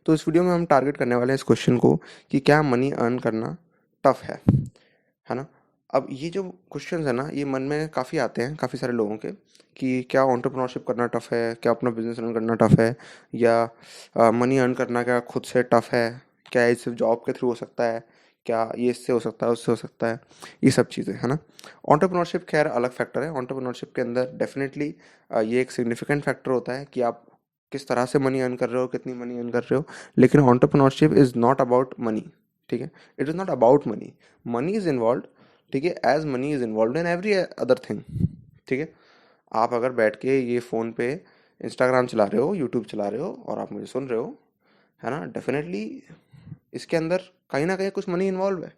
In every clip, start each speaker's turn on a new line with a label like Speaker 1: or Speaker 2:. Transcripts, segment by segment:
Speaker 1: तो इस वीडियो में हम टारगेट करने वाले हैं इस क्वेश्चन को कि क्या मनी अर्न करना टफ है ना। अब ये जो क्वेश्चंस है ना, ये मन में काफ़ी आते हैं काफ़ी सारे लोगों के कि क्या एंटरप्रेन्योरशिप करना टफ है, क्या अपना बिजनेस रन करना टफ है, या मनी अर्न करना क्या खुद से टफ है, क्या ये सिर्फ जॉब के थ्रू हो सकता है, क्या ये इससे हो सकता है उससे हो सकता है, ये सब चीज़ें है ना। एंटरप्रेन्योरशिप खैर अलग फैक्टर है। एंटरप्रेन्योरशिप के अंदर डेफिनेटली ये एक सिग्निफिकेंट फैक्टर होता है कि आप किस तरह से मनी अर्न कर रहे हो, कितनी मनी अर्न कर रहे हो। लेकिन entrepreneurship is not about money, ठीक है। It is not about money, money is involve, ठीक है, as money is involve in every other thing, ठीक है। आप अगर बैठ के ये फ़ोन पे इंस्टाग्राम चला रहे हो, यूट्यूब चला रहे हो और आप मुझे सुन रहे हो, है ना, डेफिनेटली इसके अंदर कहीं ना कहीं कुछ मनी इन्वॉल्व है।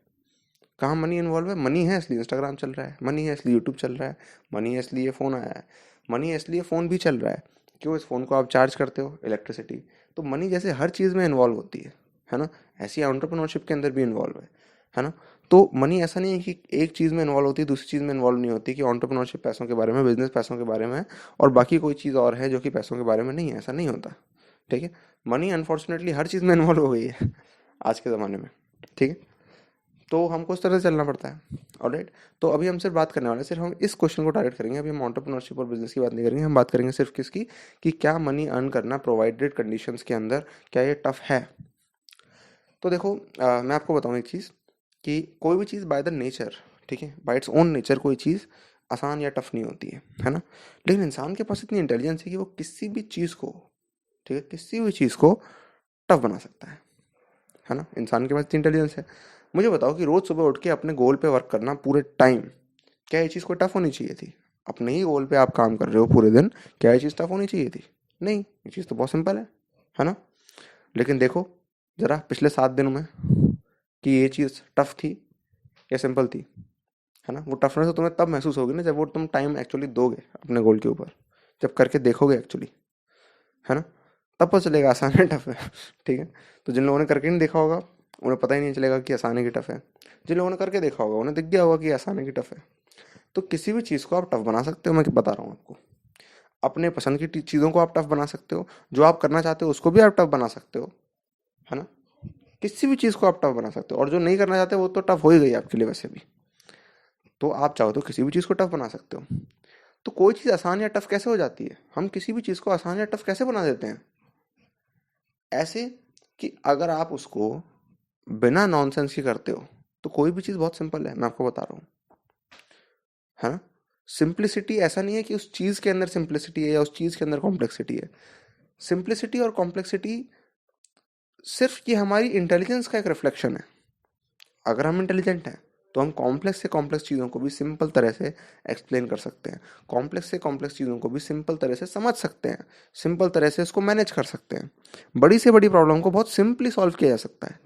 Speaker 1: कहाँ मनी इन्वॉल्व है? मनी है इसलिए इंस्टाग्राम चल रहा है, मनी है इसलिए यूट्यूब चल रहा है, मनी है इसलिए फ़ोन आया है, मनी है इसलिए फ़ोन भी चल रहा है। क्यों? इस फ़ोन को आप चार्ज करते हो, इलेक्ट्रिसिटी। तो मनी जैसे हर चीज़ में इन्वॉल्व होती है ना, ऐसी एंटरप्रेन्योरशिप के अंदर भी इन्वॉल्व है ना। तो मनी ऐसा नहीं है कि एक चीज़ में इन्वॉल्व होती है दूसरी चीज़ में इन्वॉल्व नहीं होती, कि एंटरप्रेन्योरशिप पैसों के बारे में, बिजनेस पैसों के बारे में है और बाकी कोई चीज़ और है जो कि पैसों के बारे में नहीं है, ऐसा नहीं होता, ठीक है। मनी अनफॉर्चुनेटली हर चीज़ में इन्वॉल्व हो गई है आज के ज़माने में, ठीक है। तो हमको उस तरह से चलना पड़ता है। ऑलराइट, तो अभी हम सिर्फ बात करने वाले हैं, सिर्फ हम इस क्वेश्चन को टारगेट करेंगे। अभी हम एंटरप्रेन्योरशिप और बिजनेस की बात नहीं करेंगे, हम बात करेंगे सिर्फ किसकी, कि क्या मनी अर्न करना प्रोवाइडेड कंडीशंस के अंदर क्या ये टफ है। तो देखो, मैं आपको बताऊँ एक चीज़ कि कोई भी चीज़ बाय द नेचर, ठीक है, बाय इट्स ओन नेचर कोई चीज़ आसान या टफ नहीं होती है ना। लेकिन इंसान के पास इतनी इंटेलिजेंस है कि वो किसी भी चीज़ को, ठीक है, किसी भी चीज़ को टफ बना सकता है ना। इंसान के पास इतनी इंटेलिजेंस है। मुझे बताओ कि रोज सुबह उठ के अपने गोल पे वर्क करना पूरे टाइम, क्या ये चीज़ कोई टफ होनी चाहिए थी? अपने ही गोल पे आप काम कर रहे हो पूरे दिन, क्या ये चीज़ टफ होनी चाहिए थी? नहीं, ये चीज़ तो बहुत सिंपल है ना। लेकिन देखो जरा पिछले 7 दिनों में कि ये चीज़ टफ थी या सिंपल थी, है ना। वो टफनेस तो तुम्हें तब महसूस होगी ना जब वो तुम टाइम एक्चुअली दोगे अपने गोल के ऊपर, जब करके देखोगे एक्चुअली, है ना। तब पता चलेगा आसान है टफ है ठीक है। तो जिन लोगों ने करके नहीं देखा होगा उन्हें पता ही नहीं चलेगा कि आसान है कि टफ है। जिन लोगों ने करके देखा होगा उन्हें दिख गया होगा कि आसान है कि टफ है। तो किसी भी चीज़ को आप टफ बना सकते हो, मैं बता रहा हूँ आपको। अपने पसंद की चीज़ों को आप टफ बना सकते हो, जो आप करना चाहते हो उसको भी आप टफ बना सकते हो, है ना। किसी भी चीज़ को आप टफ बना सकते हो, और जो नहीं करना चाहते वो तो टफ हो ही गई आपके लिए वैसे भी। तो आप चाहो तो किसी भी चीज़ को टफ बना सकते हो। तो कोई चीज़ आसान या टफ कैसे हो जाती है? हम किसी भी चीज़ को आसान या टफ कैसे बना देते हैं? ऐसे कि अगर आप उसको बिना नॉनसेंस के करते हो तो कोई भी चीज़ बहुत सिंपल है, मैं आपको बता रहा हूँ, है ना। सिंप्लिसिटी ऐसा नहीं है कि उस चीज़ के अंदर सिंप्लिसिटी है या उस चीज़ के अंदर कॉम्प्लेक्सिटी है। सिंप्लिसिटी और कॉम्प्लेक्सिटी सिर्फ ये हमारी इंटेलिजेंस का एक रिफ्लेक्शन है। अगर हम इंटेलिजेंट हैं तो हम कॉम्प्लेक्स से कॉम्प्लेक्स चीज़ों को भी सिंपल तरह से एक्सप्लेन कर सकते हैं, कॉम्प्लेक्स से कॉम्प्लेक्स चीज़ों को भी सिंपल तरह से समझ सकते हैं, सिंपल तरह से उसको मैनेज कर सकते हैं। बड़ी से बड़ी प्रॉब्लम को बहुत सिंपली सॉल्व किया जा सकता है।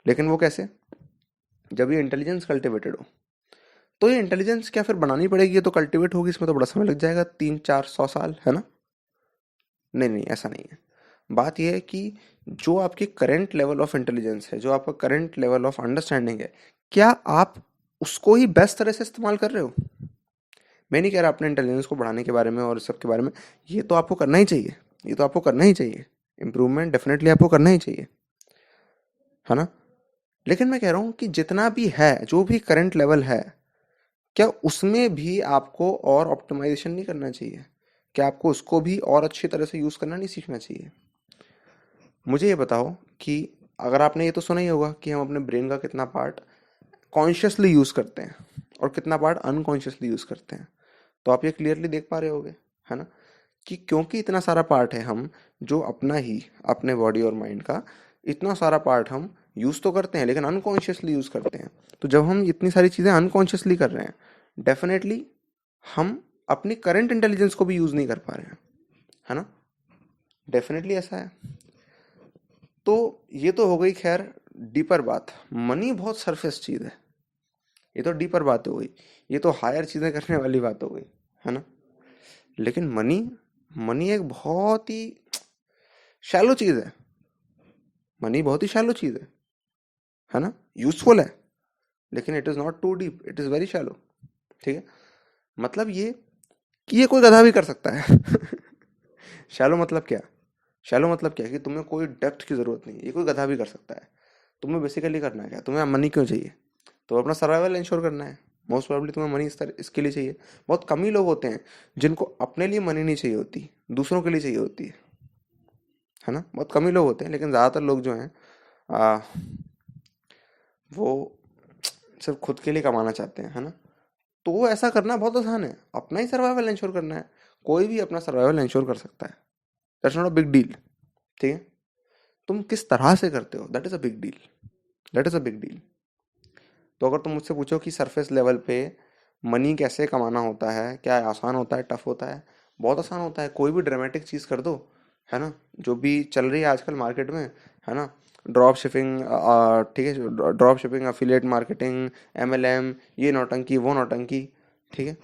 Speaker 1: लेकिन वो कैसे? जब ये इंटेलिजेंस कल्टिवेटेड हो। तो ये इंटेलिजेंस क्या फिर बनानी पड़ेगी? ये तो कल्टिवेट होगी, इसमें तो बड़ा समय लग जाएगा, 300-400 साल, है ना। नहीं नहीं, ऐसा नहीं है। बात यह है कि जो आपकी करंट लेवल ऑफ इंटेलिजेंस है, जो आपका करंट लेवल ऑफ अंडरस्टैंडिंग है, क्या आप उसको ही बेस्ट तरह से इस्तेमाल कर रहे हो? मैं नहीं कह रहा अपने इंटेलिजेंस को बढ़ाने के बारे में और इस सब के बारे में, ये तो आपको करना ही चाहिए, ये तो आपको करना ही चाहिए। इंप्रूवमेंट डेफिनेटली आपको करना ही चाहिए, है ना। लेकिन मैं कह रहा हूँ कि जितना भी है, जो भी करंट लेवल है, क्या उसमें भी आपको और ऑप्टिमाइजेशन नहीं करना चाहिए? क्या आपको उसको भी और अच्छी तरह से यूज़ करना नहीं सीखना चाहिए? मुझे ये बताओ कि अगर आपने ये तो सुना ही होगा कि हम अपने ब्रेन का कितना पार्ट कॉन्शियसली यूज़ करते हैं और कितना पार्ट अनकॉन्शियसली यूज़ करते हैं। तो आप ये क्लियरली देख पा रहे होगे, है ना, कि क्योंकि इतना सारा पार्ट है, हम जो अपना ही अपने बॉडी और माइंड का इतना सारा पार्ट हम यूज़ तो करते हैं लेकिन अनकॉन्शियसली यूज़ करते हैं। तो जब हम इतनी सारी चीज़ें अनकॉन्शियसली कर रहे हैं, डेफिनेटली हम अपनी करंट इंटेलिजेंस को भी यूज़ नहीं कर पा रहे हैं, है ना। डेफिनेटली ऐसा है। तो ये तो हो गई खैर डीपर बात। मनी बहुत सरफेस चीज़ है, ये तो डीपर बात हो गई, ये तो हायर चीज़ें करने वाली बात हो गई, है ना। लेकिन मनी, मनी एक बहुत ही शैलो चीज़ है। मनी बहुत ही शैलो चीज़ है ना। यूजफुल है लेकिन it is not too deep, it is very shallow, ठीक है। मतलब ये कि ये कोई गधा भी कर सकता है शैलो मतलब क्या? शैलो मतलब क्या है कि तुम्हें कोई डेप्थ की ज़रूरत नहीं है, ये कोई गधा भी कर सकता है। तुम्हें बेसिकली करना है क्या, तुम्हें मनी क्यों चाहिए? तो अपना सर्वाइवल इंश्योर करना है। मोस्ट प्रोबेबली तुम्हें मनी इसके लिए चाहिए। बहुत कम ही लोग होते हैं जिनको अपने लिए मनी नहीं चाहिए होती, दूसरों के लिए चाहिए होती है ना। बहुत कम ही लोग होते हैं, लेकिन ज़्यादातर लोग जो हैं आ, वो सिर्फ खुद के लिए कमाना चाहते हैं, है ना। तो वो ऐसा करना बहुत आसान है, अपना ही सर्वाइवल इंश्योर करना है। कोई भी अपना सर्वाइवल इंश्योर कर सकता है, that's not a big deal. ठीक है, तुम किस तरह से करते हो, that is a big deal. That is a big deal. तो अगर तुम मुझसे पूछो कि सरफेस लेवल पे मनी कैसे कमाना होता है, क्या आसान होता है, टफ होता है, बहुत आसान होता है। कोई भी ड्रामेटिक चीज़ कर दो, है ना, जो भी चल रही है आजकल मार्केट में, है ना, ड्रॉप शिपिंग, ठीक है, drop shipping, affiliate marketing, MLM, ये नौटंकी वो नौटंकी, ठीक है।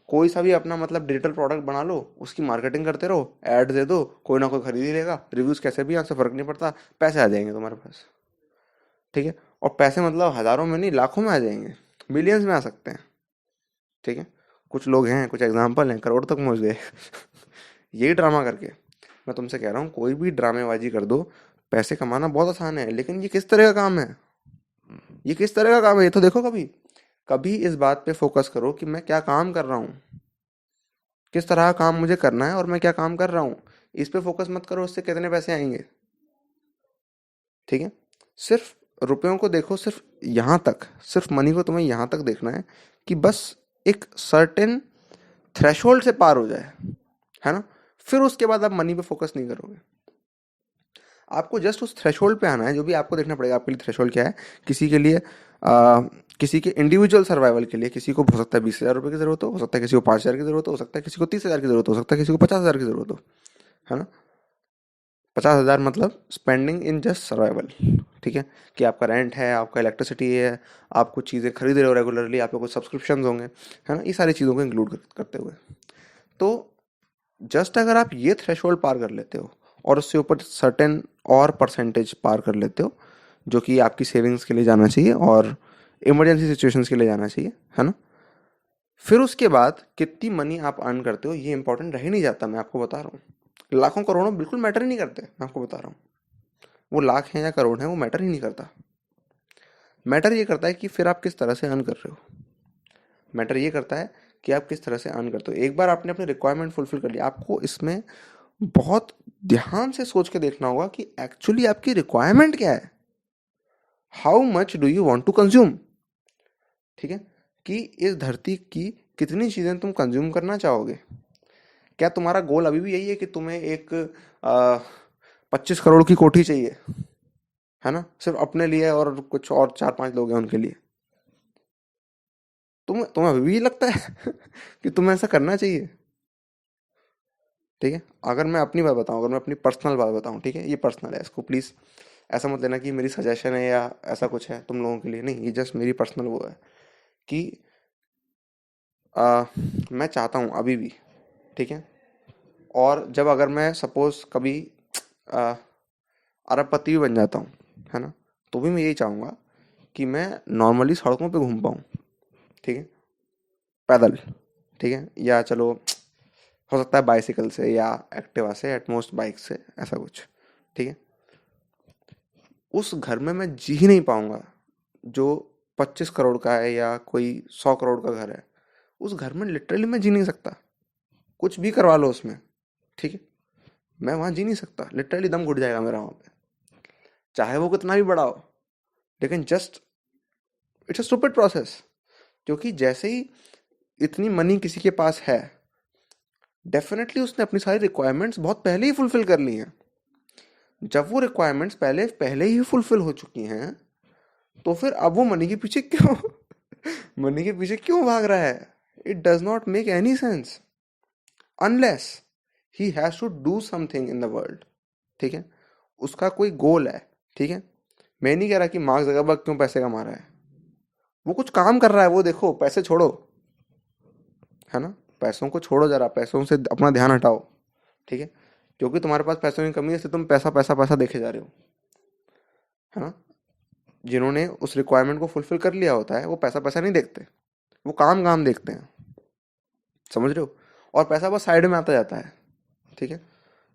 Speaker 1: कोई सा भी अपना मतलब डिजिटल प्रोडक्ट बना लो, उसकी मार्केटिंग करते रहो, ऐड दे दो, कोई ना कोई खरीद ही लेगा, रिव्यूज कैसे भी आपसे फर्क नहीं पड़ता, पैसे आ जाएंगे तुम्हारे पास। ठीक है, और पैसे मतलब हजारों में नहीं, लाखों में आ जाएंगे, मिलियंस में आ सकते हैं। ठीक है, कुछ लोग हैं, कुछ एग्जाम्पल हैं, करोड़ तक पहुंच गए यही ड्रामा करके। मैं तुमसे कह रहा हूँ, कोई भी ड्रामेबाजी कर दो, पैसे कमाना बहुत आसान है, लेकिन ये किस तरह का काम है, ये किस तरह का काम है, ये तो देखो। कभी कभी इस बात पे फोकस करो कि मैं क्या काम कर रहा हूँ, किस तरह का काम मुझे करना है और मैं क्या काम कर रहा हूँ। इस पे फोकस मत करो उससे कितने पैसे आएंगे। ठीक है, सिर्फ रुपयों को देखो, सिर्फ यहाँ तक, सिर्फ मनी को तुम्हें यहाँ तक देखना है कि बस एक सर्टेन थ्रेशोल्ड से पार हो जाए, है ना। फिर उसके बाद आप मनी पे फोकस नहीं करोगे, आपको जस्ट उस थ्रेशोल्ड पे आना है। जो भी आपको देखना पड़ेगा आपके लिए थ्रेशोल्ड क्या है। किसी के लिए किसी के इंडिविजुअल सर्वाइवल के लिए किसी को हो सकता है 20,000 रुपये की जरूरत हो सकता है किसी को 5,000 की जरूरत हो सकता है किसी को 30,000 की जरूरत हो सकता है किसी को 50,000 की जरूरत हो, है ना। 50,000 मतलब स्पेंडिंग इन जस्ट सर्वाइवल। ठीक है, कि आपका रेंट है, आपका इलेक्ट्रिसिटी है, आप कुछ चीज़ें खरीद रहे हो रेगुलरली, आपके कुछ सब्सक्रिप्शन होंगे, है ना, ये सारी चीज़ों को इंक्लूड करते हुए। तो जस्ट अगर आप ये थ्रेशोल्ड पार कर लेते हो और उससे ऊपर सर्टेन और परसेंटेज पार कर लेते हो, जो कि आपकी सेविंग्स के लिए जाना चाहिए और इमरजेंसी सिचुएशंस के लिए जाना चाहिए, है ना। फिर उसके बाद कितनी मनी आप अर्न करते हो ये इंपॉर्टेंट रह ही नहीं जाता, मैं आपको बता रहा हूँ। लाखों करोड़ों बिल्कुल मैटर ही नहीं करते, मैं आपको बता रहा हूँ। वो लाख हैं या करोड़ हैं वो मैटर ही नहीं करता। मैटर ये करता है कि फिर आप किस तरह से अर्न कर रहे हो। मैटर ये करता है कि आप किस तरह से अर्न करते हो। एक बार आपने अपनी रिक्वायरमेंट फुलफिल कर लिया, आपको इसमें बहुत ध्यान से सोच के देखना होगा कि एक्चुअली आपकी रिक्वायरमेंट क्या है, how much do you want to consume. ठीक है, कि इस धरती की कितनी चीजें तुम कंज्यूम करना चाहोगे। क्या तुम्हारा गोल अभी भी यही है कि तुम्हें एक 25 करोड़ की कोठी चाहिए, है ना, सिर्फ अपने लिए और कुछ और 4-5 लोग हैं उनके लिए। तुम्हें अभी भी लगता है कि तुम्हें ऐसा करना चाहिए। ठीक है, अगर मैं अपनी बात बताऊं, अगर मैं अपनी पर्सनल बात बताऊं, ठीक है, ये पर्सनल है, इसको प्लीज़ ऐसा मत लेना कि मेरी सजेशन है या ऐसा कुछ है तुम लोगों के लिए, नहीं, ये जस्ट मेरी पर्सनल वो है कि आ, मैं चाहता हूँ अभी भी, ठीक है, और जब अगर मैं सपोज कभी आ, अरबपति भी बन जाता हूँ, है ना, तो भी मैं यही चाहूँगा कि मैं नॉर्मली सड़कों पे घूम पाऊँ। ठीक है, पैदल, ठीक है, या चलो हो सकता है बाइसिकल से या एक्टिवा से, एटमोस्ट बाइक से, ऐसा कुछ। ठीक है, उस घर में मैं जी ही नहीं पाऊंगा जो 25 करोड़ का है या कोई 100 करोड़ का घर है। उस घर में लिटरली मैं जी नहीं सकता, कुछ भी करवा लो उसमें। ठीक है, मैं वहां जी नहीं सकता, लिटरली दम घुट जाएगा मेरा वहां पे, चाहे वो कितना भी बड़ा हो। लेकिन just it's a stupid process, क्योंकि जैसे ही इतनी मनी किसी के पास है, डेफिनेटली उसने अपनी सारी रिक्वायरमेंट्स बहुत पहले ही फुलफिल कर ली हैं। जब वो रिक्वायरमेंट्स पहले पहले ही फुलफिल हो चुकी हैं, तो फिर अब वो मनी के पीछे क्यों मनी के पीछे क्यों भाग रहा है। It does not make any sense unless he has to do something in the world. ठीक है, उसका कोई गोल है। ठीक है, मैं नहीं कह रहा कि मार्क जगरबर्ग क्यों पैसे कमा रहा है, वो कुछ काम कर रहा है, वो देखो, पैसे छोड़ो, है ना, पैसों को छोड़ो जरा, पैसों से अपना ध्यान हटाओ। ठीक है, क्योंकि तुम्हारे पास पैसों की कमी है, इसलिए तुम पैसा पैसा पैसा देखे जा रहे हो, है ना। जिन्होंने उस रिक्वायरमेंट को फुलफिल कर लिया होता है वो पैसा पैसा नहीं देखते, वो काम काम देखते हैं, समझ रहे हो। और पैसा बस साइड में आता जाता है। ठीक है,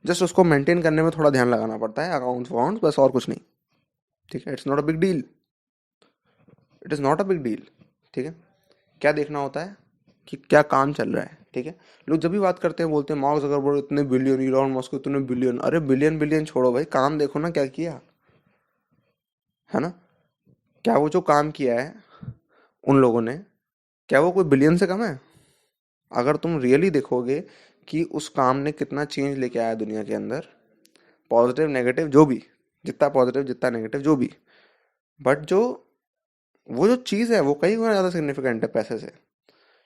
Speaker 1: जस्ट उसको मेंटेन करने में थोड़ा ध्यान लगाना पड़ता है, अकाउंट्स वाउंट्स, बस और कुछ नहीं। ठीक है, it's not a big deal, it is not a big deal. ठीक है, क्या देखना होता है कि क्या काम चल रहा है। ठीक है, लोग जब भी बात करते हैं बोलते हैं मार्क जकरबर्ग इतने बिलियन, इलॉन मस्क इतने बिलियन। अरे बिलियन बिलियन छोड़ो भाई, काम देखो ना क्या किया है ना। क्या वो जो काम किया है उन लोगों ने, क्या वो कोई बिलियन से कम है? अगर तुम रियली देखोगे कि उस काम ने कितना चेंज लेके आया दुनिया के अंदर, पॉजिटिव नेगेटिव जो भी, जितना पॉजिटिव जितना नेगेटिव जो भी, बट जो वो जो चीज़ है वो कई गुना ज़्यादा सिग्निफिकेंट है पैसे से।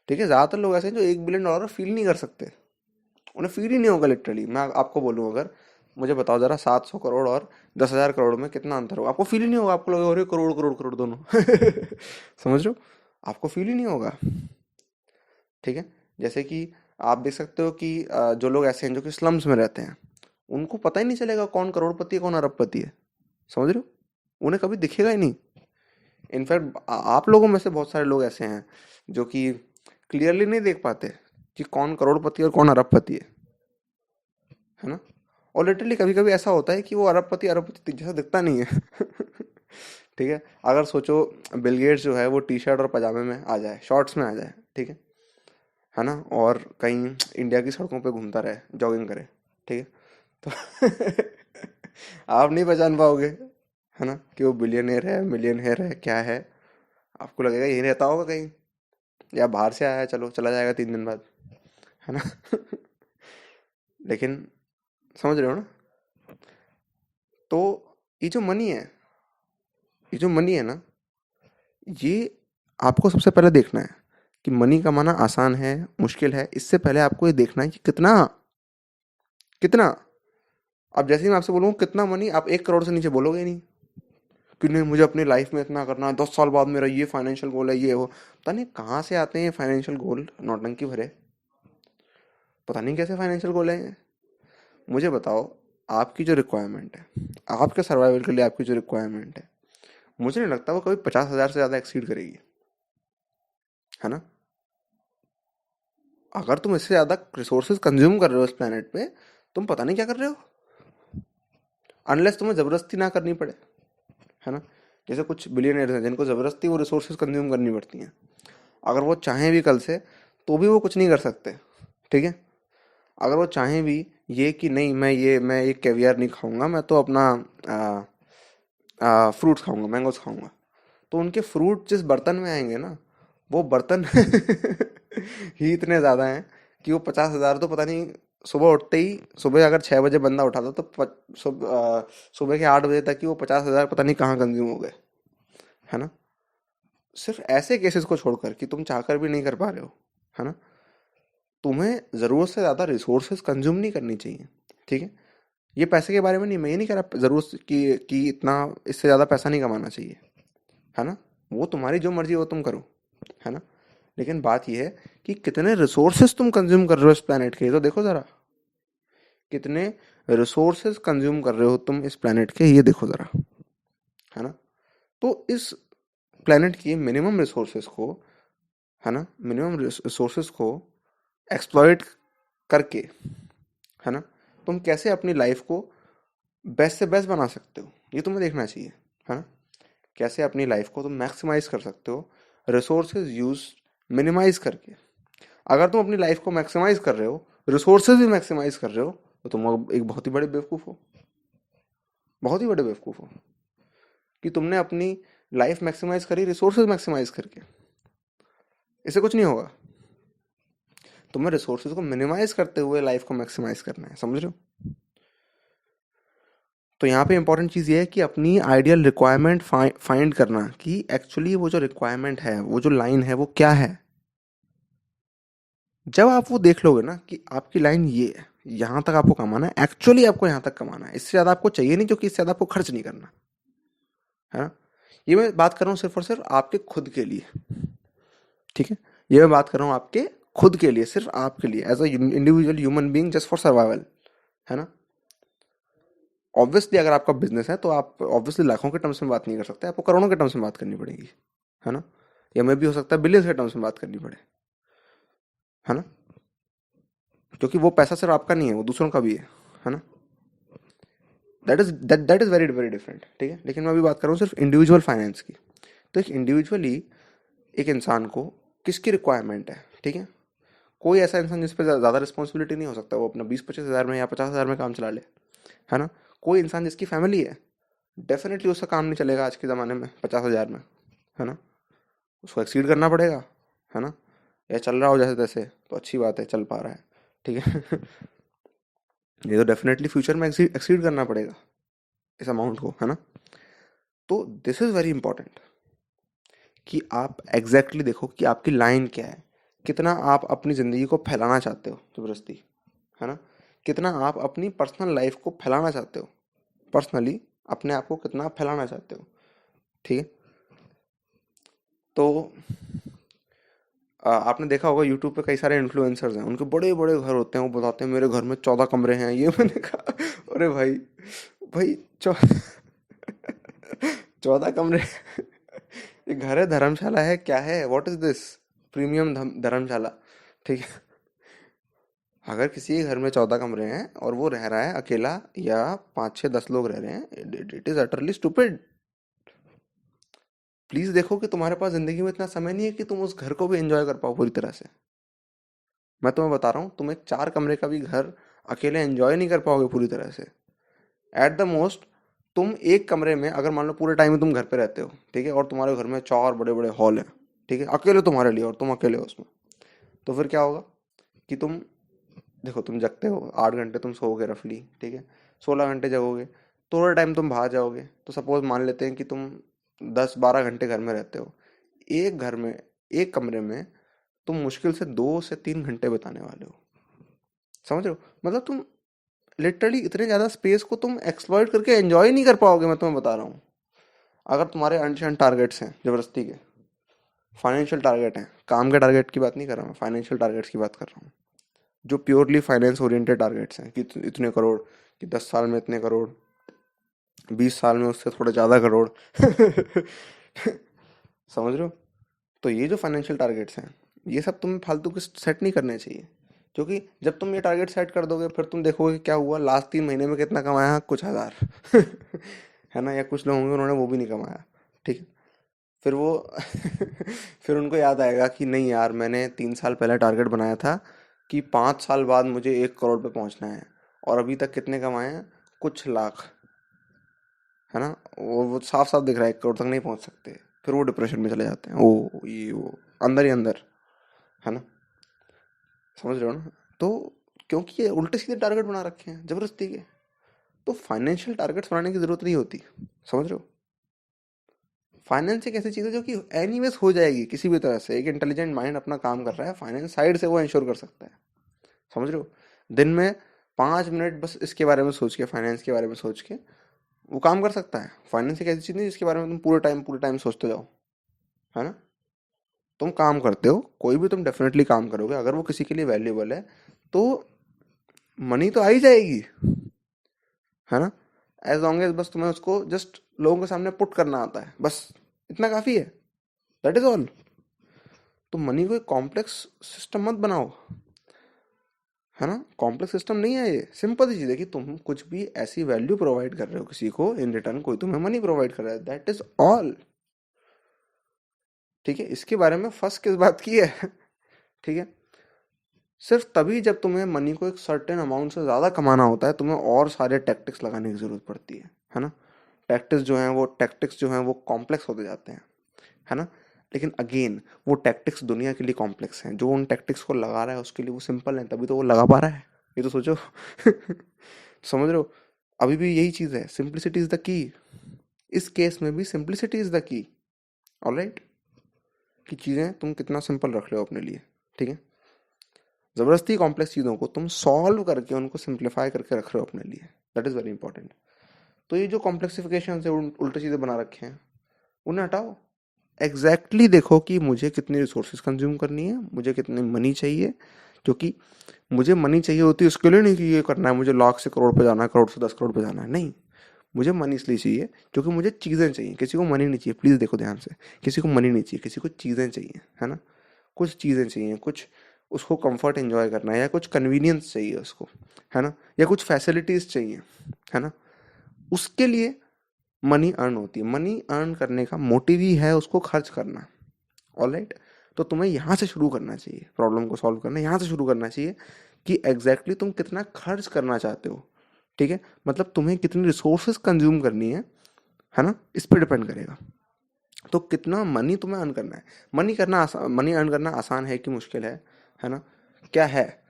Speaker 1: ठीक है, ज़्यादातर लोग ऐसे हैं जो $1 बिलियन फील नहीं कर सकते, उन्हें फील ही नहीं होगा लिटरली। मैं आपको बोलूँ अगर, मुझे बताओ जरा 700 करोड़ और 10,000 करोड़ में कितना अंतर होगा, आपको फील ही नहीं होगा, आपको लगेगा अरे करोड़ करोड़ करोड़ दोनों समझ रहे हो, आपको फील ही नहीं होगा। ठीक है, जैसे कि आप देख सकते हो कि जो लोग ऐसे हैं जो कि स्लम्स में रहते हैं, उनको पता ही नहीं चलेगा कौन करोड़पति है कौन अरबपति है। समझ रहे हो, उन्हें कभी दिखेगा ही नहीं। इनफैक्ट आप लोगों में से बहुत सारे लोग ऐसे हैं जो कि क्लियरली नहीं देख पाते कि कौन करोड़पति और कौन अरबपति है ना। और लिटरली कभी कभी ऐसा होता है कि वो अरबपति अरबपति जैसा दिखता नहीं है ठीक है, अगर सोचो बिल गेट्स जो है वो टी शर्ट और पजामे में आ जाए, शॉर्ट्स में आ जाए, ठीक है ना, और कहीं इंडिया की सड़कों पे घूमता रहे, जॉगिंग करे, ठीक है, तो आप नहीं पहचान पाओगे, है ना, कि वो बिलियनियर है मिलियनियर है क्या है। आपको लगेगा यही रहता होगा कहीं, या बाहर से आया है, चलो चला जाएगा 3 दिन बाद, है ना लेकिन समझ रहे हो ना। तो ये जो मनी है, ये जो मनी है ना, ये आपको सबसे पहले देखना है कि मनी कमाना आसान है मुश्किल है। इससे पहले आपको ये देखना है कि कितना कितना। अब जैसे ही मैं आपसे बोलूँ कितना मनी, आप 1 करोड़ से नीचे बोलोगे नहीं कि नहीं मुझे अपनी लाइफ में इतना करना है, 10 साल बाद मेरा ये फाइनेंशियल गोल है, ये हो। पता नहीं कहाँ से आते हैं ये फाइनेंशियल गोल, नौटंकी भरे, पता नहीं कैसे फाइनेंशियल गोल है ये। मुझे बताओ, आपकी जो रिक्वायरमेंट है, आपके सर्वाइवल के लिए आपकी जो रिक्वायरमेंट है, मुझे नहीं लगता वो कभी 50,000 से ज़्यादा एक्सीड करेगी, है ना। अगर तुम इससे ज़्यादा रिसोर्सेज कंज्यूम कर रहे हो इस प्लेनेट पे, तुम पता नहीं क्या कर रहे हो, अनलेस तुम्हें ज़बरदस्ती ना करनी पड़े, है ना। जैसे कुछ बिलियनर्स हैं जिनको ज़बरदस्ती वो रिसोर्सेज कंज्यूम करनी पड़ती हैं, अगर वो चाहें भी कल से तो भी वो कुछ नहीं कर सकते। ठीक है, अगर वो चाहें भी ये कि नहीं मैं ये कैवियर नहीं खाऊंगा, मैं तो अपना फ्रूट्स खाऊंगा, मैंगोज खाऊंगा, तो उनके फ्रूट जिस बर्तन में आएंगे ना, वो बर्तन ही इतने ज़्यादा हैं कि वो 50,000 तो पता नहीं, सुबह उठते ही, सुबह अगर 6 बजे बंदा उठाता तो सुबह के 8 बजे तक ही वो 50,000 पता नहीं कहाँ कंज्यूम हो गए, है ना। सिर्फ ऐसे केसेस को छोड़कर कि तुम चाहकर भी नहीं कर पा रहे हो, है ना, तुम्हें ज़रूरत से ज़्यादा रिसोर्सेज कंज्यूम नहीं करनी चाहिए। ठीक है, ये पैसे के बारे में नहीं, मैं ये नहीं कह रहा ज़रूरत कि इतना इससे ज़्यादा पैसा नहीं कमाना चाहिए, है ना, वो तुम्हारी जो मर्जी हो तुम करो, है ना। लेकिन बात यह है कि कितने रिसोर्सेज तुम कंज्यूम कर रहे हो इस प्लेनेट के, ये तो देखो ज़रा, कितने रिसोर्सेज कंज्यूम कर रहे हो तुम इस प्लेनेट के, ये देखो ज़रा, है ना। तो इस प्लेनेट की मिनिमम रिसोर्सेज को, है ना, मिनिमम रिसोर्सेज को एक्सप्लॉइट करके, है ना, तुम कैसे अपनी लाइफ को बेस्ट से बेस्ट बना सकते हो, ये तुम्हें देखना चाहिए, है ना। कैसे अपनी लाइफ को तुम मैक्सिमाइज कर सकते हो रिसोर्सेज यूज मिनिमाइज करके। अगर तुम अपनी लाइफ को मैक्सिमाइज कर रहे हो, रिसोर्सेज भी मैक्सिमाइज कर रहे हो, तो तुम अब एक बहुत ही बड़े बेवकूफ़ हो, बहुत ही बड़े बेवकूफ़ हो, कि तुमने अपनी लाइफ मैक्सिमाइज करी रिसोर्सेज मैक्सिमाइज करके। इससे कुछ नहीं होगा, तुम्हें रिसोर्सेज को मिनिमाइज करते हुए लाइफ को मैक्सिमाइज करना है, समझ रहे हो। तो यहाँ पे इंपॉर्टेंट चीज़ ये है कि अपनी आइडियल रिक्वायरमेंट फाइंड करना, कि एक्चुअली वो जो रिक्वायरमेंट है, वो जो लाइन है, वो क्या है। जब आप वो देख लोगे ना कि आपकी लाइन ये है, यहाँ तक आपको कमाना है, एक्चुअली आपको यहाँ तक कमाना है, इससे ज़्यादा आपको चाहिए नहीं, जो कि इससे ज़्यादा आपको खर्च नहीं करना, है ना। ये मैं बात कर रहा हूँ सिर्फ और सिर्फ आपके खुद के लिए, ठीक है, ये मैं बात कर रहा हूँ आपके खुद के लिए, सिर्फ आपके लिए, as a individual human being, just for survival, है ना। ऑब्वियसली अगर आपका बिजनेस है तो आप ऑब्वियसली लाखों के टर्म्स में बात नहीं कर सकते, आपको करोड़ों के टर्म्स में बात करनी पड़ेगी, है ना, या मैं भी हो सकता है बिलियंस के टर्म्स में बात करनी पड़े, है ना, क्योंकि वो पैसा सिर्फ आपका नहीं है, वो दूसरों का भी है, है ना। That is very very different, ठीक है। लेकिन मैं अभी बात कर रहा हूँ सिर्फ इंडिविजुअल फाइनेंस की। तो एक इंडिविजुअली एक इंसान को किसकी रिक्वायरमेंट है, ठीक है। कोई ऐसा इंसान जिस पर ज़्यादा रिस्पॉन्सिबिलिटी नहीं हो सकता, वो अपना 20-25 हज़ार में या 50 हज़ार में काम चला ले, है ना। कोई इंसान जिसकी फैमिली है, डेफिनेटली उसका काम नहीं चलेगा आज के ज़माने में 50 हज़ार में, है ना। उसको एक्सीड करना पड़ेगा, है ना। या चल रहा हो जैसे तैसे तो अच्छी बात है, चल पा रहा है, ठीक है। ये तो डेफिनेटली फ्यूचर में एक्सीड करना पड़ेगा इस अमाउंट को, है ना। तो दिस इज़ वेरी इंपॉर्टेंट कि आप एग्जैक्टली देखो कि आपकी लाइन क्या है, कितना आप अपनी ज़िंदगी को फैलाना चाहते हो ज़बरदस्ती, है ना। कितना आप अपनी पर्सनल लाइफ को फैलाना चाहते हो, पर्सनली अपने आप को कितना आप फैलाना चाहते हो, ठीक है। तो आपने देखा होगा यूट्यूब पे कई सारे इन्फ्लुएंसर्स हैं, उनके बड़े बड़े घर होते हैं, वो बताते हैं मेरे घर में 14 कमरे हैं, ये मैंने कहा अरे भाई, भाई 14 कमरे ये घर है, धर्मशाला है, क्या है, व्हाट इज दिस, प्रीमियम धर्मशाला, ठीक है। अगर किसी के घर में 14 कमरे हैं और वो रह रहा है अकेला, या 5-6-10 लोग रह रहे हैं, it is utterly stupid. Please देखो कि तुम्हारे पास जिंदगी में इतना समय नहीं है कि तुम उस घर को भी एंजॉय कर पाओ पूरी तरह से। मैं तुम्हें बता रहा हूँ, तुम एक 4 कमरे का भी घर अकेले एंजॉय नहीं कर पाओगे पूरी तरह से। एट द मोस्ट तुम एक कमरे में, अगर मान लो पूरे टाइम में तुम घर पे रहते हो, ठीक है, और तुम्हारे घर में 4 बड़े बड़े हॉल हैं, ठीक है, अकेले तुम्हारे लिए, और तुम अकेले हो उसमें, तो फिर क्या होगा कि तुम देखो, तुम जगते हो 8 घंटे, तुम सोओगे रफली, ठीक है, 16 घंटे जगोगे, थोड़ा टाइम तुम बाहर जाओगे, तो सपोज मान लेते हैं कि तुम 10-12 घंटे घर में रहते हो। एक घर में, एक कमरे में तुम मुश्किल से 2 से 3 घंटे बिताने वाले हो, समझ रहे हो। मतलब तुम लिटरली इतने ज़्यादा स्पेस को तुम एक्सप्लॉइट करके एंजॉय नहीं कर पाओगे, मैं तुम्हें बता रहा हूँ। अगर तुम्हारे अनशन टारगेट्स हैं जबरदस्ती के, फाइनेंशियल टारगेट हैं, काम के टारगेट की बात नहीं कर रहा मैं, फाइनेंशियल टारगेट्स की बात कर रहा हूँ, जो प्योरली फाइनेंस ओरिएंटेड टारगेट्स हैं कि इतने करोड़, कि 10 साल में इतने करोड़, 20 साल में उससे थोड़े ज़्यादा करोड़ समझ रहे हो। तो ये जो फाइनेंशियल टारगेट्स हैं, ये सब तुम्हें फालतू के सेट नहीं करने चाहिए, क्योंकि जब तुम ये टारगेट सेट कर दोगे, फिर तुम देखोगे क्या हुआ, लास्ट 3 महीने में कितना कमाया, कुछ हज़ार है ना, या कुछ लोग होंगे उन्होंने वो भी नहीं कमाया, ठीक है। फिर वो फिर उनको याद आएगा कि नहीं यार, मैंने 3 साल पहले टारगेट बनाया था कि 5 साल बाद मुझे 1 करोड़ पे पहुंचना है, और अभी तक कितने कमाए हैं, कुछ लाख, है ना। वो साफ साफ दिख रहा है 1 करोड़ तक नहीं पहुंच सकते। फिर वो डिप्रेशन में चले जाते हैं, ओ ये वो, अंदर ही अंदर, है ना। समझ रहे हो ना। तो क्योंकि ये उल्टे सीधे टारगेट बना रखे हैं जबरदस्ती के, तो फाइनेंशियल टारगेट्स बनाने की जरूरत नहीं होती, समझ रहे हो। फाइनेंस एक ऐसी चीज़ है जो कि एनीवेज हो जाएगी किसी भी तरह से, एक इंटेलिजेंट माइंड अपना काम कर रहा है, फाइनेंस साइड से वो इंश्योर कर सकता है, समझ रहे हो। दिन में 5 मिनट बस इसके बारे में सोच के, फाइनेंस के बारे में सोच के वो काम कर सकता है। फाइनेंस एक ऐसी चीज़ नहीं जिसके बारे में तुम पूरे टाइम सोचते जाओ, है ना। तुम काम करते हो, कोई भी तुम डेफिनेटली काम करोगे, अगर वो किसी के लिए वैल्यूबल है तो मनी तो आ ही जाएगी, है ना। एज लॉन्ग एज बस तुम्हें उसको जस्ट लोगों के सामने पुट करना आता है, बस इतना काफ़ी है, दैट इज ऑल। तो मनी को एक कॉम्प्लेक्स सिस्टम मत बनाओ, है ना। कॉम्प्लेक्स सिस्टम नहीं है ये, सिंपल सी चीज़ है कि तुम कुछ भी ऐसी वैल्यू प्रोवाइड कर रहे हो किसी को, इन रिटर्न कोई तुम्हें मनी प्रोवाइड कर रहा है, दैट इज ऑल, ठीक है। इसके बारे में फर्स्ट किस बात की है ठीक है। सिर्फ तभी जब तुम्हें मनी को एक सर्टेन अमाउंट से ज़्यादा कमाना होता है, तुम्हें और सारे टैक्टिक्स लगाने की ज़रूरत पड़ती है ना। टैक्टिक्स जो हैं वो कॉम्प्लेक्स होते जाते हैं, है ना। लेकिन अगेन वो टैक्टिक्स दुनिया के लिए कॉम्प्लेक्स हैं, जो उन टैक्टिक्स को लगा रहा है उसके लिए वो सिंपल है, तभी तो वो लगा पा रहा है, ये तो सोचो समझ रहे हो। अभी भी यही चीज़ है, सिंप्लिसिटी इज द की। इस केस में भी simplicity is the key, alright. कि चीज़ें तुम कितना सिंपल रख रहे हो अपने लिए, ठीक है। ज़बरदस्ती कॉम्प्लेक्स चीज़ों को तुम सॉल्व करके उनको सिंप्लीफाई करके रख रहे हो अपने लिए, दैट इज़ वेरी इंपॉर्टेंट। तो ये जो कॉम्प्लेक्सिफिकेशन से उल्टे चीज़ें बना रखे हैं, उन्हें हटाओ। एग्जैक्टली देखो कि मुझे कितनी रिसोर्सेज कंज्यूम करनी है, मुझे कितनी मनी चाहिए, क्योंकि मुझे मनी चाहिए होती है उसके लिए नहीं कि ये करना है मुझे लाख से करोड़ पे जाना है, करोड़ से 10 करोड़ पे जाना है, नहीं। मुझे मनी इसलिए चाहिए क्योंकि मुझे चीज़ें चाहिए, किसी को मनी नहीं चाहिए, प्लीज़ देखो ध्यान से, किसी को मनी नहीं चाहिए, किसी को चीज़ें चाहिए, है ना। कुछ चीज़ें चाहिए, कुछ उसको कंफर्ट एंजॉय करना है, या कुछ कन्वीनियंस चाहिए उसको, है ना, या कुछ फैसिलिटीज चाहिए, है ना, उसके लिए मनी अर्न होती है। मनी अर्न करने का मोटिव ही है उसको खर्च करना। ऑलराइट, तो तुम्हें यहाँ से शुरू करना चाहिए, प्रॉब्लम को सॉल्व करना यहाँ से शुरू करना चाहिए कि एग्जैक्टली तुम कितना खर्च करना चाहते हो। ठीक है, मतलब तुम्हें कितनी रिसोर्सेज कंज्यूम करनी है ना, इस पर डिपेंड करेगा। तो कितना मनी तुम्हें अर्न करना है। मनी अर्न करना आसान है कि मुश्किल है ना, क्या है,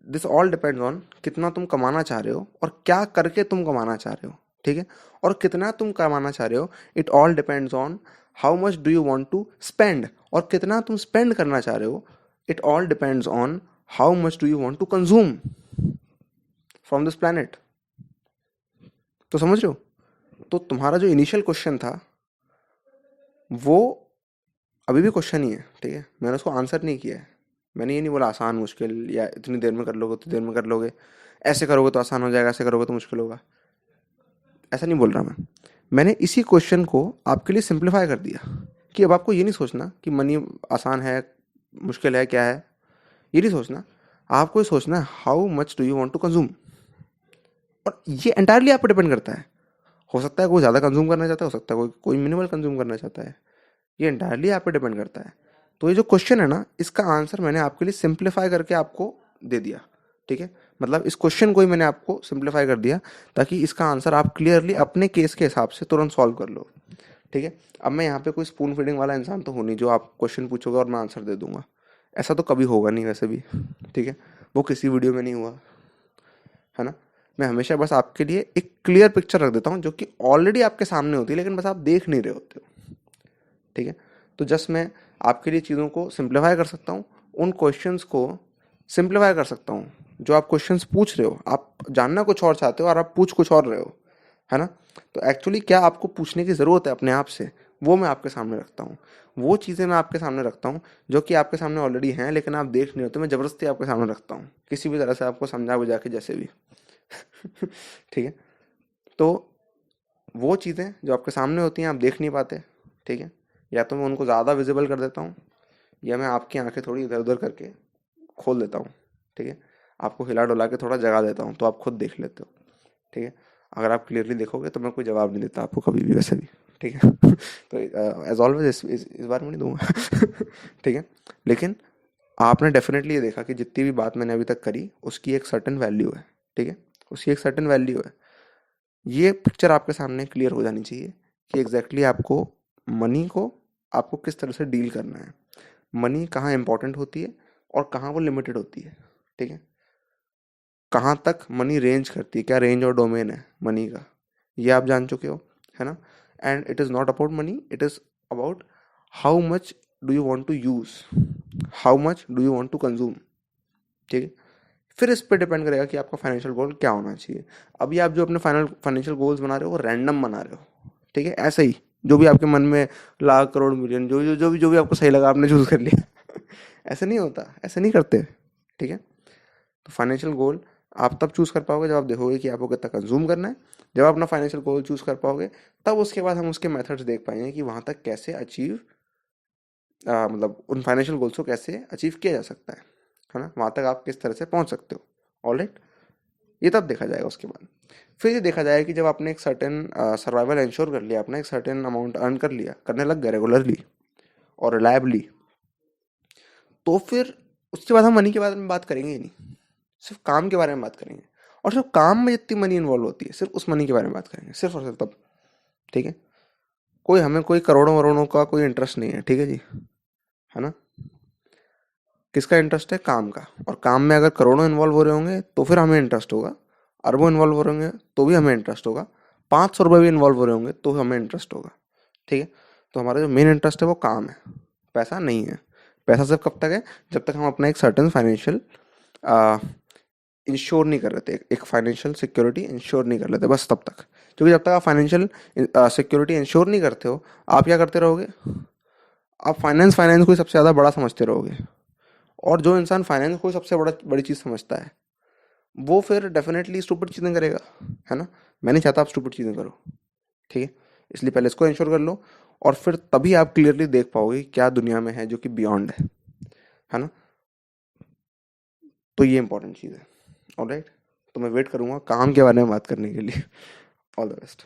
Speaker 1: दिस ऑल डिपेंड्स ऑन कितना तुम कमाना चाह रहे हो और क्या करके तुम कमाना चाह रहे हो। ठीक है, और कितना तुम कमाना चाह रहे हो, it all depends on how much do you want to spend, और कितना तुम स्पेंड करना चाह रहे हो, it all depends on how much do you want to consume from this planet. तो समझ रहे हो, तो तुम्हारा जो इनिशियल क्वेश्चन था वो अभी भी क्वेश्चन ही है। ठीक है, मैंने उसको आंसर नहीं किया है। मैंने ये नहीं बोला आसान मुश्किल, या इतनी देर में कर लोगे उतनी देर में कर लोगे, ऐसे करोगे तो आसान हो जाएगा, ऐसे करोगे तो मुश्किल होगा, ऐसा नहीं बोल रहा मैंने इसी क्वेश्चन को आपके लिए सिंप्लीफाई कर दिया कि अब आपको ये नहीं सोचना कि मनी आसान है मुश्किल है क्या है, ये नहीं सोचना। आपको ये सोचना है how much do you want to consume, और ये एंटायरली आप पे डिपेंड करता है। हो सकता है कोई ज़्यादा कंज्यूम करना चाहता है, हो सकता है कोई कोई मिनिमल कंज्यूम करना चाहता है, ये एंटायरली आप पे डिपेंड करता है। तो ये जो क्वेश्चन है ना, इसका आंसर मैंने आपके लिए सिंप्लीफाई करके आपको दे दिया। ठीक है, मतलब इस क्वेश्चन को ही मैंने आपको सिंप्लीफाई कर दिया ताकि इसका आंसर आप क्लियरली अपने केस के हिसाब से तुरंत सॉल्व कर लो। ठीक है, अब मैं यहाँ पे कोई स्पून फीडिंग वाला इंसान तो हूँ नहीं जो आप क्वेश्चन पूछोगे और मैं आंसर दे दूंगा, ऐसा तो कभी होगा नहीं वैसे भी। ठीक है, वो किसी वीडियो में नहीं हुआ, है ना। मैं हमेशा बस आपके लिए एक क्लियर पिक्चर रख देता हूँ जो कि ऑलरेडी आपके सामने होती है, लेकिन बस आप देख नहीं रहे होते हो। ठीक है, तो जस्ट मैं आपके लिए चीज़ों को सिंप्लीफाई कर सकता हूँ, उन क्वेश्चंस को सिंप्लीफाई कर सकता हूँ जो आप क्वेश्चंस पूछ रहे हो। आप जानना कुछ और चाहते हो और आप पूछ कुछ और रहे हो, है ना। तो एक्चुअली क्या आपको पूछने की ज़रूरत है अपने आप से, वो मैं आपके सामने रखता हूँ। वो चीज़ें मैं आपके सामने रखता हूँ जो कि आपके सामने ऑलरेडी हैं लेकिन आप देख नहीं होते, मैं ज़बरदस्ती आपके सामने रखता हूँ किसी भी तरह से, आपको समझा बुझा के जैसे भी। ठीक है, तो वो चीज़ें जो आपके सामने होती हैं आप देख नहीं पाते। ठीक है, या तो मैं उनको ज़्यादा विजिबल कर देता हूँ, या मैं आपकी आंखें थोड़ी इधर उधर करके खोल देता हूँ। ठीक है, आपको हिला डुला के थोड़ा जगा देता हूँ तो आप खुद देख लेते हो। ठीक है, अगर आप क्लियरली देखोगे तो मैं कोई जवाब नहीं देता आपको कभी भी वैसे भी। ठीक है, तो एज ऑलवेज इस बार मैं नहीं दूंगा। ठीक है, लेकिन आपने डेफिनेटली ये देखा कि जितनी भी बात मैंने अभी तक करी उसकी एक सर्टेन वैल्यू है। ठीक है, उसकी एक सर्टेन वैल्यू है। ये पिक्चर आपके सामने क्लियर हो जानी चाहिए कि एग्जैक्टली आपको मनी को आपको किस तरह से डील करना है, मनी कहाँ इंपॉर्टेंट होती है और कहाँ वो लिमिटेड होती है। ठीक है, कहाँ तक मनी रेंज करती है, क्या रेंज और डोमेन है मनी का, ये आप जान चुके हो, है ना। And it is not about money, it is about how much do you want to use, how much do you want to consume. ठीक है, फिर इस पे डिपेंड करेगा कि आपका फाइनेंशियल गोल क्या होना चाहिए। अभी आप जो अपने फाइनेंशियल गोल्स बना रहे हो वो रैंडम बना रहे हो। ठीक है, ऐसे ही जो भी आपके मन में लाख करोड़ मिलियन जो भी आपको सही लगा आपने चूज कर लिया। ऐसे नहीं होता, ऐसे नहीं करते। ठीक है, तो फाइनेंशियल गोल आप तब चूज कर पाओगे जब आप देखोगे कि आपको कितना कंज्यूम करना है। जब आप अपना फाइनेंशियल गोल चूज कर पाओगे तब उसके बाद हम उसके मेथड्स देख पाएंगे कि वहां तक कैसे अचीव, मतलब उन फाइनेंशियल गोल्स को कैसे अचीव किया जा सकता है ना, वहां तक आप किस तरह से पहुंच सकते हो। ऑलराइट, ये तब देखा जाएगा। उसके बाद फिर ये देखा जाएगा कि जब आपने एक सर्टेन सर्वाइवल इंश्योर कर लिया, आपने एक सर्टेन अमाउंट अर्न कर लिया, करने लग गए रेगुलरली और रिलायबली, तो फिर उसके बाद हम मनी के बारे में बात करेंगे ही नहीं, सिर्फ काम के बारे में बात करेंगे। और सिर्फ काम में जितनी मनी इन्वॉल्व होती है सिर्फ उस मनी के बारे में बात करेंगे, सिर्फ और सिर्फ तब। ठीक है, कोई हमें कोई करोड़ों वरोड़ों का कोई इंटरेस्ट नहीं है। ठीक है जी, है ना। किसका इंटरेस्ट है, काम का। और काम में अगर करोड़ों इन्वॉल्व हो रहे होंगे तो फिर हमें इंटरेस्ट होगा, अरबों इन्वॉल्व हो रहे होंगे तो भी हमें इंटरेस्ट होगा, 500 रुपये भी इन्वॉल्व हो रहे होंगे तो हमें इंटरेस्ट होगा। ठीक है, तो हमारा जो मेन इंटरेस्ट है वो काम है, पैसा नहीं है। पैसा सिर्फ कब तक है, जब तक हम अपना एक सर्टन फाइनेंशियल इंश्योर नहीं कर रहे थे, एक फाइनेंशियल सिक्योरिटी इंश्योर नहीं कर लेते, बस तब तक। क्योंकि जब तक आप फाइनेंशियल सिक्योरिटी इंश्योर नहीं करते हो, आप क्या करते रहोगे, आप फाइनेंस फाइनेंस को ही सबसे ज़्यादा बड़ा समझते रहोगे। और जो इंसान फाइनेंस को सबसे बड़ी चीज़ समझता है वो फिर डेफिनेटली स्टूपिड चीज़ें करेगा, है ना। मैं नहीं चाहता आप स्टूपिड चीज़ें करो। ठीक है, इसलिए पहले इसको इंश्योर कर लो, और फिर तभी आप क्लियरली देख पाओगे क्या दुनिया में है जो कि बियॉन्ड है ना। तो ये इंपॉर्टेंट चीज़ है। ऑलराइट, तो मैं वेट करूँगा काम के बारे में बात करने के लिए। All the best.